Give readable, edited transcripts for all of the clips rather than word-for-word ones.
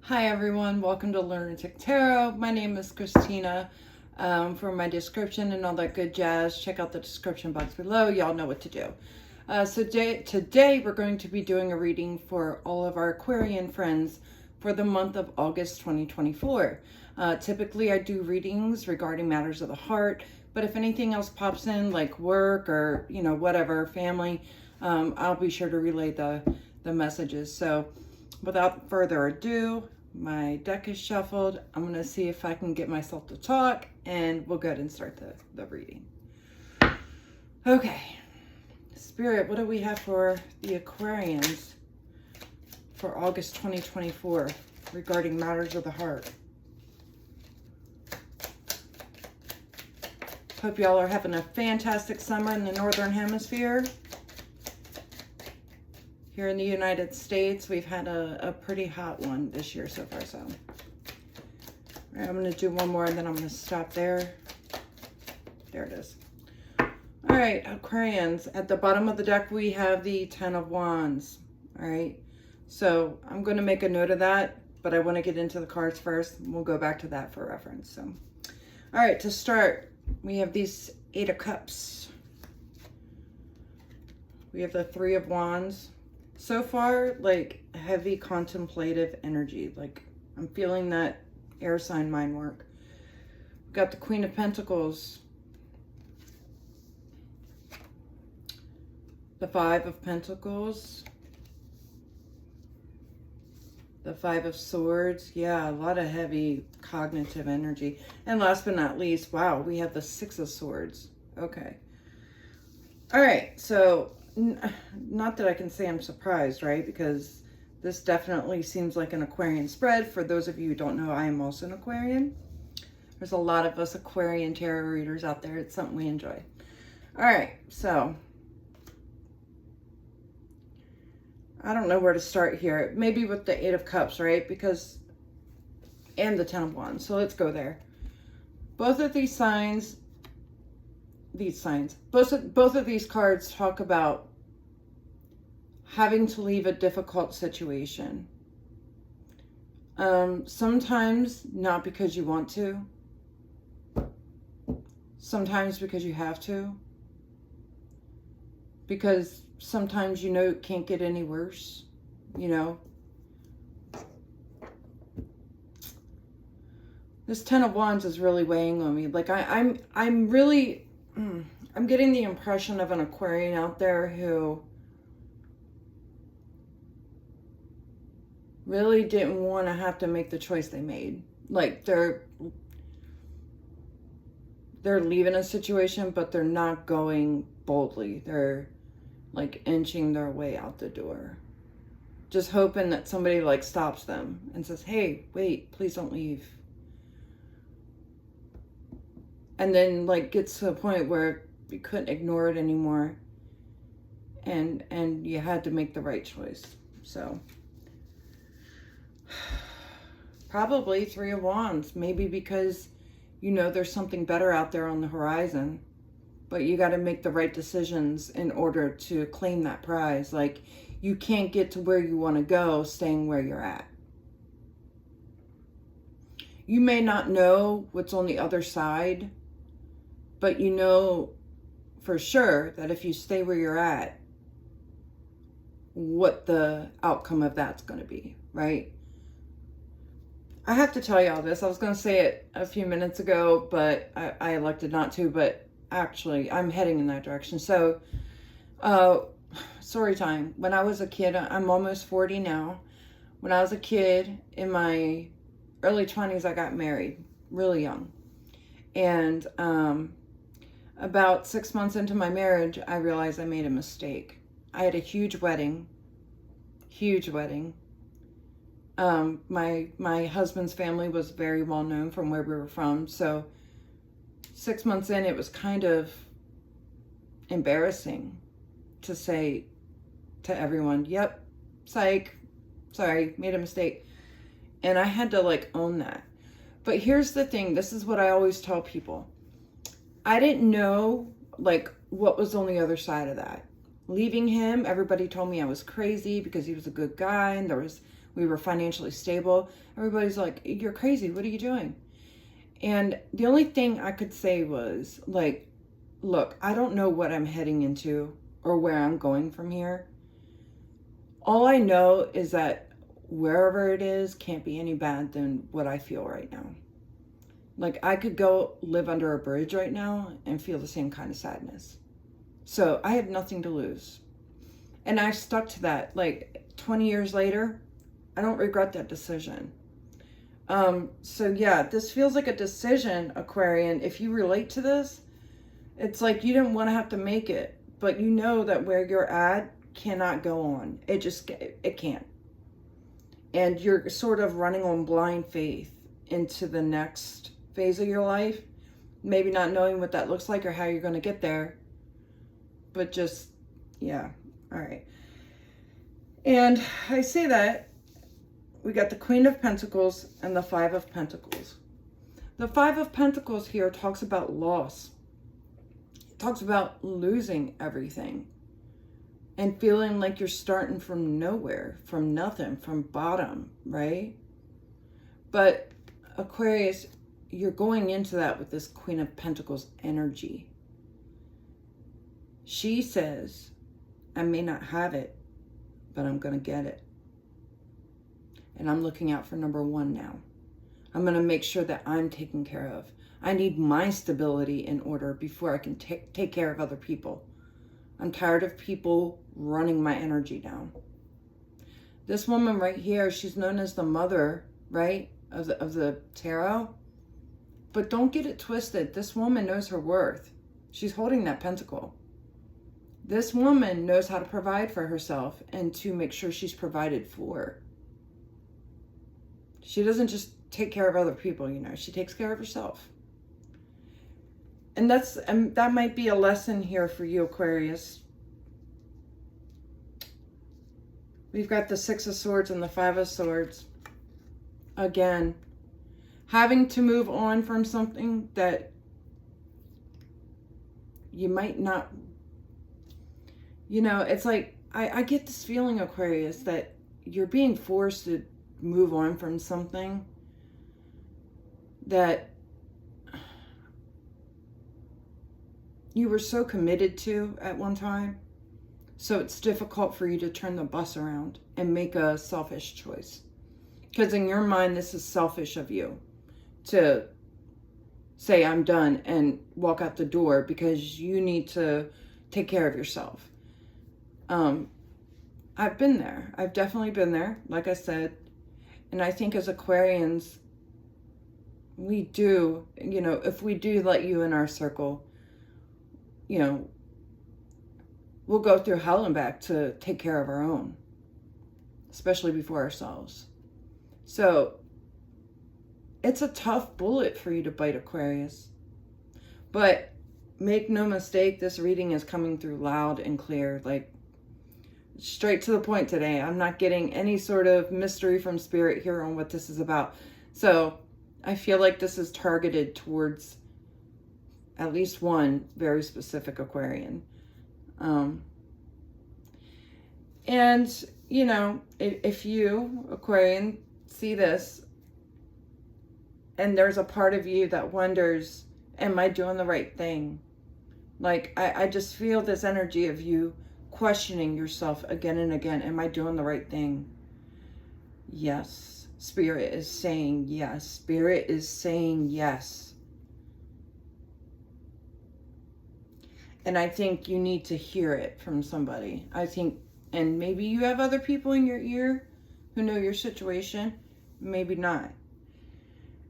Hi everyone, welcome to Lunatic Tarot. My name is Christina. For my description and all that good jazz, check out the description box below. Y'all know what to do. Today we're going to be doing a reading for all of our Aquarian friends for the month of August 2024. Typically I do readings regarding matters of the heart, but if anything else pops in like work or whatever, family, I'll be sure to relay the messages. So without further ado, my deck is shuffled. I'm going to see if I can get myself to talk, and we'll go ahead and start the reading. Okay. Spirit, what do we have for the Aquarians for August 2024 regarding matters of the heart? Hope y'all are having a fantastic summer in the Northern Hemisphere. Here in the United States, we've had a pretty hot one this year so far. So, all right, I'm going to do one more and then I'm going to stop there. There it is. All right, Aquarians. At the bottom of the deck, we have the Ten of Wands. All right, so I'm going to make a note of that, but I want to get into the cards first. We'll go back to that for reference. So, all right, to start, we have these Eight of Cups. We have the Three of Wands. So far, like heavy contemplative energy. Like I'm feeling that air sign mind work. We've got the Queen of Pentacles. The Five of Pentacles. The Five of Swords. Yeah, a lot of heavy cognitive energy. And last but not least, wow, we have the Six of Swords. Okay. All right, so not that I can say I'm surprised, right? Because this definitely seems like an Aquarian spread. For those of you who don't know, I am also an Aquarian. There's a lot of us Aquarian tarot readers out there. It's something we enjoy. All right, so I don't know where to start here. Maybe with the Eight of Cups, right? Because, and the Ten of Wands. So let's go there. Both of these signs, both of these cards talk about having to leave a difficult situation. Sometimes not because you want to. Sometimes because you have to. Because sometimes it can't get any worse, This Ten of Wands is really weighing on me. Like I'm really, I'm getting the impression of an Aquarian out there who really didn't want to have to make the choice they made. Like they're leaving a situation, but they're not going boldly. They're like inching their way out the door, just hoping that somebody like stops them and says, hey, wait, please don't leave. And then like gets to a point where you couldn't ignore it anymore, and you had to make the right choice. So probably Three of Wands, maybe because there's something better out there on the horizon, but you got to make the right decisions in order to claim that prize. Like you can't get to where you want to go staying where you're at. You may not know what's on the other side, but you know for sure that if you stay where you're at, what the outcome of that's going to be, right? I have to tell y'all this. I was going to say it a few minutes ago, but I elected not to, but actually I'm heading in that direction. So, story time. When I was a kid, I'm almost 40 now. When I was a kid in my early 20s, I got married really young. And, about 6 months into my marriage, I realized I made a mistake. I had a huge wedding. My husband's family was very well known from where we were from. So 6 months in, it was kind of embarrassing to say to everyone, yep, psych, sorry, made a mistake. And I had to like own that. But here's the thing. This is what I always tell people. I didn't know like what was on the other side of that. Leaving him, everybody told me I was crazy because he was a good guy and there was We were financially stable. Everybody's like, you're crazy. What are you doing? And the only thing I could say was like, look, I don't know what I'm heading into or where I'm going from here. All I know is that wherever it is can't be any bad than what I feel right now. Like, I could go live under a bridge right now and feel the same kind of sadness. So I have nothing to lose. And I stuck to that. Like, 20 years later, I don't regret that decision. So yeah, this feels like a decision, Aquarian. If you relate to this, it's like you didn't want to have to make it, but you know that where you're at cannot go on. It can't. And you're sort of running on blind faith into the next phase of your life. Maybe not knowing what that looks like or how you're going to get there. But just, yeah. All right. And I say that we got the Queen of Pentacles and the Five of Pentacles. The Five of Pentacles here talks about loss. It talks about losing everything and feeling like you're starting from nowhere, from nothing, from bottom, right? But Aquarius, you're going into that with this Queen of Pentacles energy. She says, I may not have it, but I'm going to get it. And I'm looking out for number one now. I'm going to make sure that I'm taken care of. I need my stability in order before I can take care of other people. I'm tired of people running my energy down. This woman right here, she's known as the mother, right, of the tarot. But don't get it twisted. This woman knows her worth. She's holding that pentacle. This woman knows how to provide for herself and to make sure she's provided for. She doesn't just take care of other people, you know. She takes care of herself. And that might be a lesson here for you, Aquarius. We've got the Six of Swords and the Five of Swords. Again, having to move on from something that you might not, you know, it's like, I get this feeling, Aquarius, that you're being forced to move on from something that you were so committed to at one time. So it's difficult for you to turn the bus around and make a selfish choice. Because in your mind, this is selfish of you to say, I'm done, and walk out the door because you need to take care of yourself. I've been there. I've definitely been there, like I said. And I think as Aquarians, we do, you know, if we do let you in our circle, you know, we'll go through hell and back to take care of our own, especially before ourselves. So it's a tough bullet for you to bite, Aquarius. But make no mistake, this reading is coming through loud and clear, like straight to the point today. I'm not getting any sort of mystery from Spirit here on what this is about. So I feel like this is targeted towards at least one very specific Aquarian. And, you know, if you, Aquarian, see this and there's a part of you that wonders, am I doing the right thing? Like, I just feel this energy of you questioning yourself again and again. Am I doing the right thing? Yes. Spirit is saying yes. Spirit is saying yes. And I think you need to hear it from somebody. I think, and maybe you have other people in your ear who know your situation. Maybe not.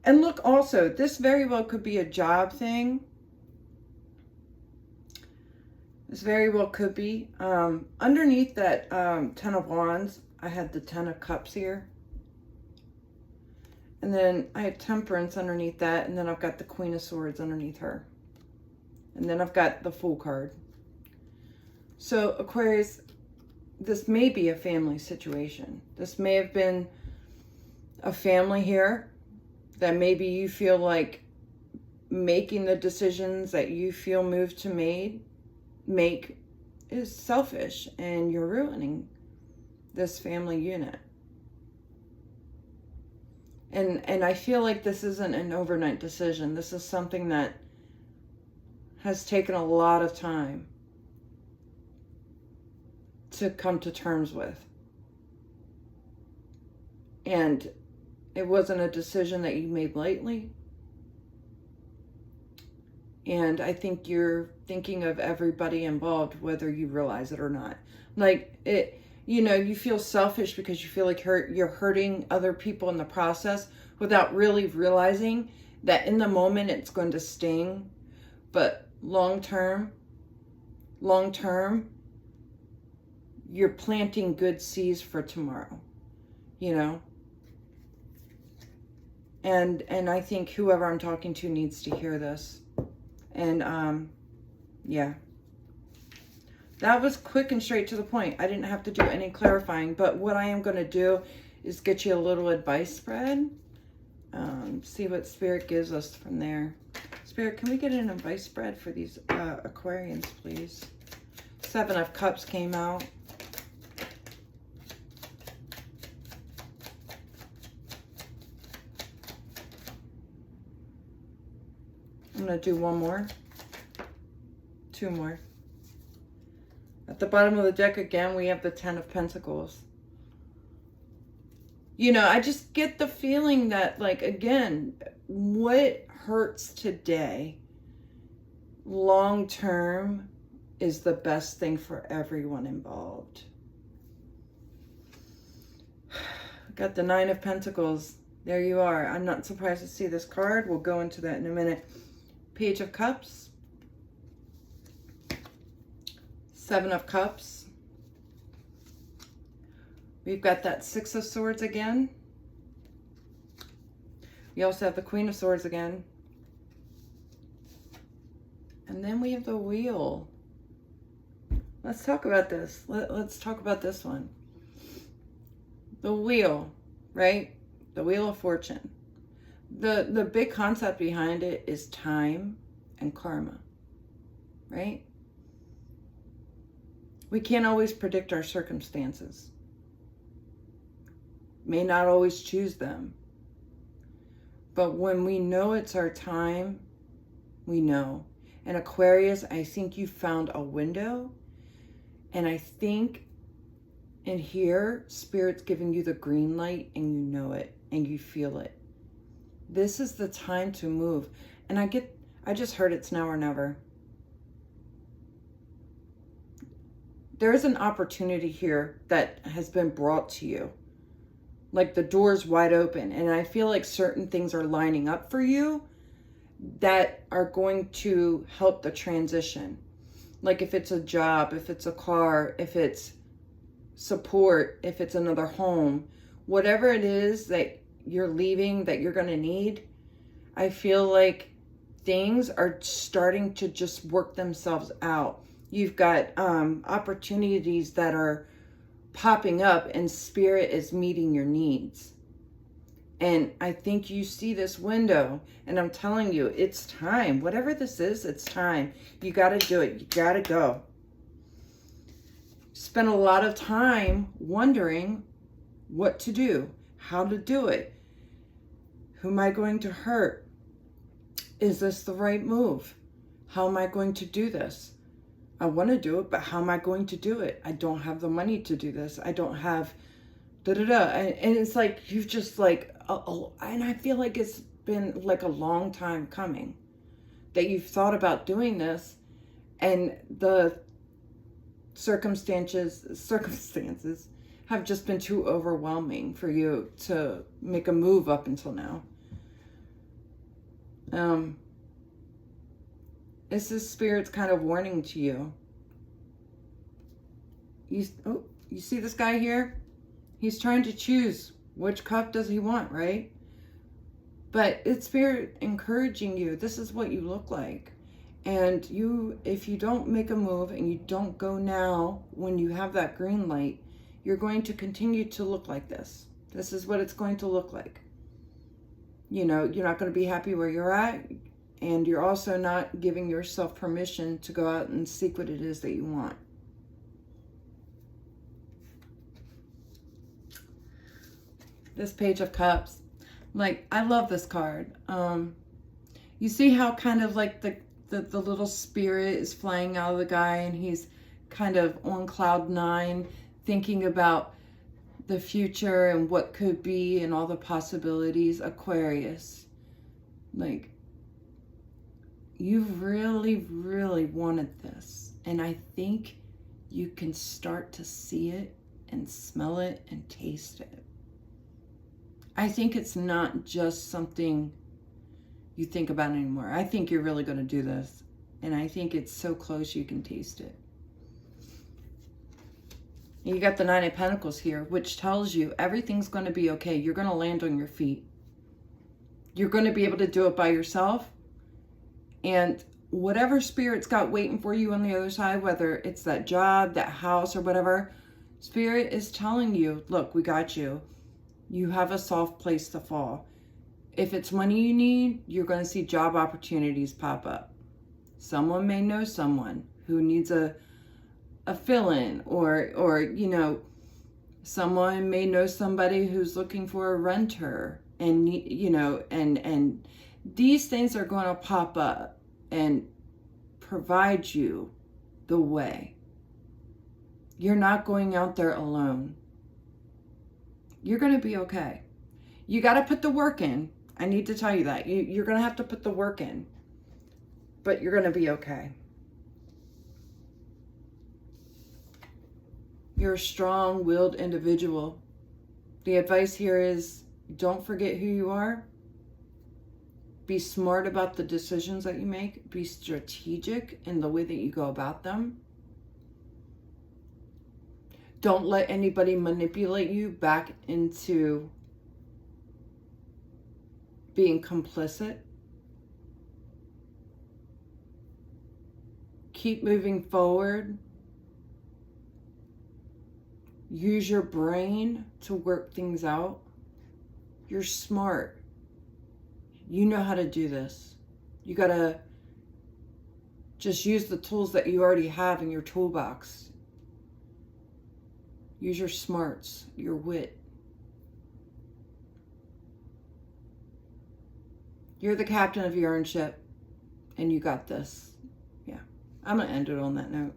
And look, also, this very well could be a job thing. This very well could be. Underneath that Ten of Wands, I had the Ten of Cups here. And then I had Temperance underneath that. And then I've got the Queen of Swords underneath her. And then I've got the Fool card. So, Aquarius, this may be a family situation. This may have been a family here that maybe you feel like making the decisions that you feel moved to make is selfish, and you're ruining this family unit. And I feel like this isn't an overnight decision. This is something that has taken a lot of time to come to terms with. And it wasn't a decision that you made lightly. And I think you're thinking of everybody involved, whether you realize it or not. Like, it, you know, you feel selfish because you feel like you're hurting other people in the process without really realizing that in the moment it's going to sting. But long term, you're planting good seeds for tomorrow, you know? And I think whoever I'm talking to needs to hear this. And, yeah. That was quick and straight to the point. I didn't have to do any clarifying. But what I am going to do is get you a little advice spread. See what Spirit gives us from there. Spirit, can we get an advice spread for these Aquarians, please? 7 of Cups came out. I'm going to do one more. 2 more. At the bottom of the deck again, we have the 10 of Pentacles. You know, I just get the feeling that, like, again, what hurts today, long term, is the best thing for everyone involved. Got the 9 of Pentacles. There you are. I'm not surprised to see this card. We'll go into that in a minute. Page of Cups. 7 of Cups. We've got that 6 of Swords again. We also have the Queen of Swords again. And then we have the Wheel. Let's talk about this. Let's talk about this one. The Wheel, right? The Wheel of Fortune. The big concept behind it is time and karma, right? We can't always predict our circumstances. May not always choose them. But when we know it's our time, we know. And Aquarius, I think you found a window. And I think in here, Spirit's giving you the green light and you know it and you feel it. This is the time to move. And I just heard it's now or never. There is an opportunity here that has been brought to you. Like the door's wide open. And I feel like certain things are lining up for you that are going to help the transition. Like if it's a job, if it's a car, if it's support, if it's another home, whatever it is that you're leaving that you're going to need, I feel like things are starting to just work themselves out. You've got opportunities that are popping up and Spirit is meeting your needs. And I think you see this window and I'm telling you, it's time. Whatever this is, it's time. You got to do it. You got to go. Spend a lot of time wondering what to do, how to do it. Who am I going to hurt? Is this the right move? How am I going to do this? I want to do it, but how am I going to do it? I don't have the money to do this. I don't have And it's like, you've just like, and I feel like it's been like a long time coming that you've thought about doing this and the circumstances have just been too overwhelming for you to make a move up until now. This is Spirit's kind of warning to you. You see this guy here? He's trying to choose which cup does he want, right? But it's Spirit encouraging you. This is what you look like. And if you don't make a move and you don't go now when you have that green light, you're going to continue to look like this. This is what it's going to look like. You know, you're not going to be happy where you're at. And you're also not giving yourself permission to go out and seek what it is that you want. This Page of Cups. Like, I love this card. You see how kind of like the little spirit is flying out of the guy, and he's kind of on cloud nine, thinking about the future and what could be and all the possibilities. Aquarius, like, you really, really wanted this. And I think you can start to see it and smell it and taste it. I think it's not just something you think about anymore. I think you're really going to do this. And I think it's so close you can taste it. You got the Nine of Pentacles here, which tells you everything's going to be okay. You're going to land on your feet. You're going to be able to do it by yourself. And whatever Spirit's got waiting for you on the other side, whether it's that job, that house, or whatever, Spirit is telling you, look, we got you. You have a soft place to fall. If it's money you need, you're going to see job opportunities pop up. Someone may know someone who needs a fill-in, or you know, someone may know somebody who's looking for a renter, and you know, and these things are going to pop up and provide you the way. You're not going out there alone. You're going to be okay. You got to put the work in. I need to tell you that. You're going to have to put the work in. But you're going to be okay. You're a strong-willed individual. The advice here is, don't forget who you are. Be smart about the decisions that you make. Be strategic in the way that you go about them. Don't let anybody manipulate you back into being complicit. Keep moving forward. Use your brain to work things out. You're smart. You know how to do this. You gotta just use the tools that you already have in your toolbox. Use your smarts, your wit. You're the captain of your own ship, and you got this. Yeah, I'm gonna end it on that note.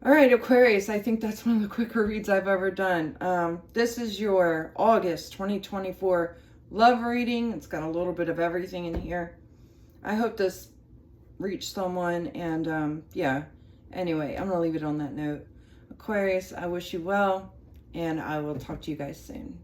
All right, Aquarius, I think that's one of the quicker reads I've ever done. This is your August 2024 love reading. It's got a little bit of everything in here. I hope this reached someone, and yeah, anyway, I'm gonna leave it on that note. Aquarius, I wish you well, and I will talk to you guys soon.